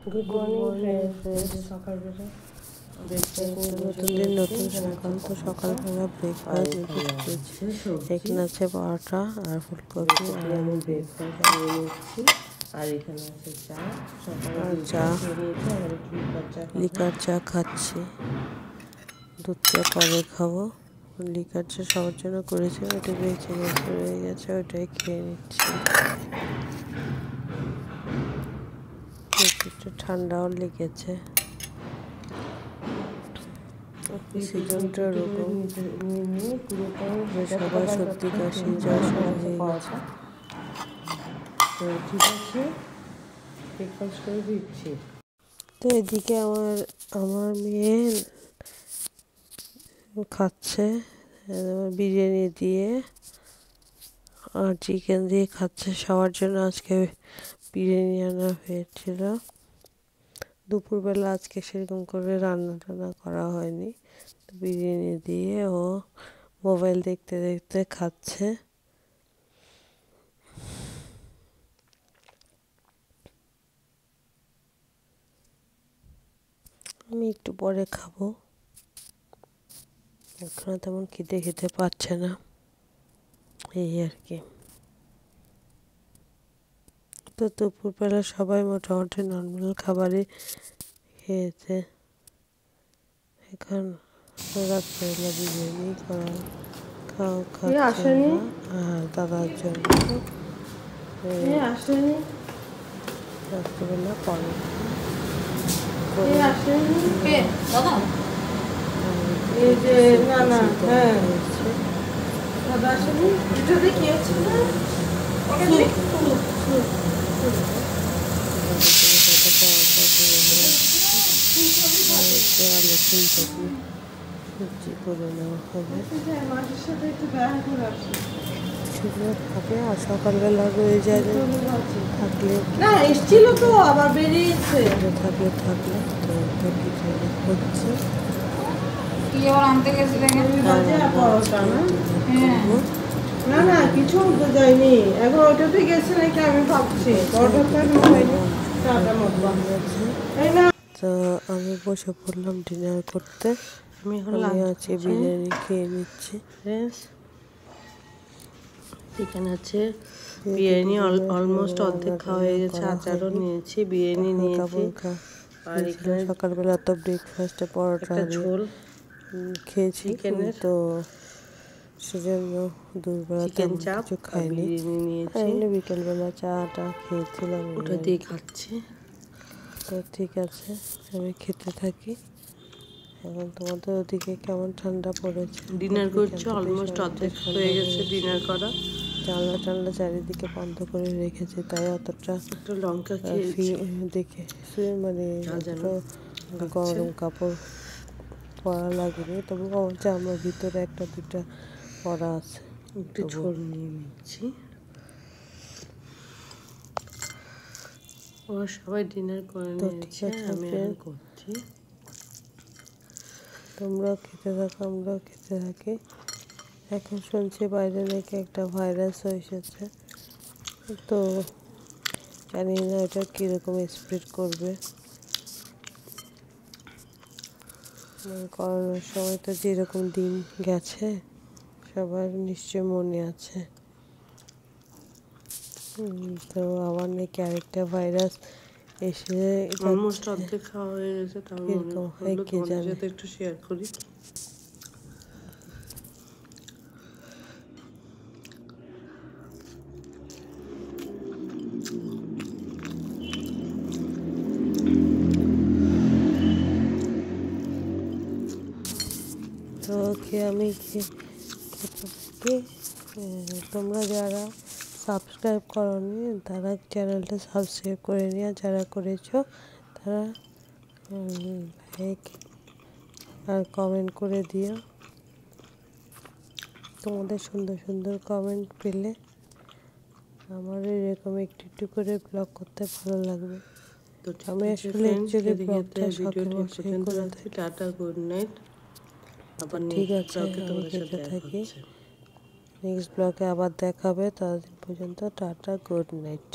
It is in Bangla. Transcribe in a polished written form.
Good morning friends. সকালবেলা নতুন দিন নতুন সকাল, তো সকালবেলা ব্রেকফাস্ট দিয়েছি। এখানে আছে পরোটা আর ফুলকপি আর আমি ব্রেকফাস্ট নিয়ে নিচ্ছি। আর এখানে আছে চা, আর চা, লিকার চা খাচ্ছি। দুধ চা পরে খাবো। লিকার চা সবার জন্য করেছি, ওটা বেঁচে গেছে, রয়ে গেছে, ওটাই খেয়ে নিচ্ছি। একটু ঠান্ডাও লেগেছে, সিজনটা ওরকম। সবার সর্দি কাশি জ্বর শুরু হয়ে গেছে। তো ঠিক আছে, ব্রেকফাস্ট করে দিচ্ছি। তো এদিকে আমার মেয়ে খাচ্ছে বিরিয়ানি দিয়ে আর চিকেন দিয়ে খাচ্ছে। সবার জন্য আজকে বিরিয়ানি আনা হয়েছিল। দুপুরবেলা আজকে সেরকম করে রান্না টান্না করা হয়নি, তো বিরিয়ানি দিয়ে ও মোবাইল দেখতে দেখতে খাচ্ছে। আমি একটু পরে খাবো, এখনো তেমন খিদে খেতে পারছে না, এই আর কি। তো দুপুরবেলা সবাই মোটামুটি নর্মাল খাবারই খেয়েছে। এখন রাত্রেবেলা বিরিয়ানি খাচ্ছে আর দাদার জন্য রাত্রেবেলা সবজি করে নেওয়া হবে, সেগুলো খাবে। আর সকালবেলা রয়ে যায় থাকলে তো আবার বেরিয়েছে, থাকলে তো কিছু হচ্ছে। না কিছু যায়নি, এখন ওটাতে গেছে নাকি আমি ভাবছি। তো আমি বসে পড়লাম ডিনার করতে। আমি আজকে বিরিয়ানি খেয়ে নিচ্ছি। এখানে আছে বিরিয়ানি, অলমোস্ট অর্ধেক খাওয়া হয়ে গেছে। আচারও নিয়েছি, বিরিয়ানি নিয়েছি। আর এখানে সকালবেলা তো ব্রেকফাস্টে পরোটা ঝোল খেয়েছি, তো সেজন্য দুপুরবেলা তেমন কিছু খাইনি। এমনি বিকেলবেলা চাটা খেয়েছিলাম, ওটা দিয়ে খাচ্ছি। তো ঠিক আছে, আমি খেতে থাকি। এখন তোমাদের ওদিকে কেমন ঠান্ডা পড়েছে? ডিনার করছি, অলমোস্ট অর্ধেক হয়ে গেছে ডিনার করা। জানলা টানলা চারিদিকে বন্ধ করে রেখেছে, তাই অতটা লঙ্কা দেখে মানে গরম কাপড় পরা লাগেনি। তবু আমার জামার ভিতরে একটা দুটা পরা আছে। একটু ঝোল নিয়ে নিচ্ছি। ওরা সবাই ডিনার করে নিয়েছে, আমি এখন করছি। তোমরাও খেতে থাকো, আমরাও খেতে থাকি। এখন শুনছি বাইরে নাকি একটা ভাইরাস এসেছে, তো জানি না এটা কীরকম স্প্রেড করবে। করোনার সময় তো যেরকম দিন গেছে সবার নিশ্চয় মনে আছে। তো আবার নাকি আরেকটা ভাইরাস এসে অলমোস্ট অর্ধেক খাওয়া হয়ে গেছে, এরকম হয় কে জানে। একটু শেয়ার করি। তো আমি খেতে থাকি। তোমরা যারা সাবস্ক্রাইব করোনি তারা চ্যানেলটা সাবস্ক্রাইব করে নিও, যারা করেছো তারা লাইক আর কমেন্ট করে দিও। তোমাদের সুন্দর সুন্দর কমেন্ট পেলে আমার এরকম একটু একটু করে ব্লগ করতে ভালো লাগবে। তো আমি আসলে অ্যাকচুয়ালি ব্লগটা শখের বশে করে থাকি। Tata, good night. আবার ঠিক আছে, আমি খেতে থাকি। নেক্সট ব্লগে আবার দেখাবে, ততদিন পর্যন্ত টাটা, গুড নাইট।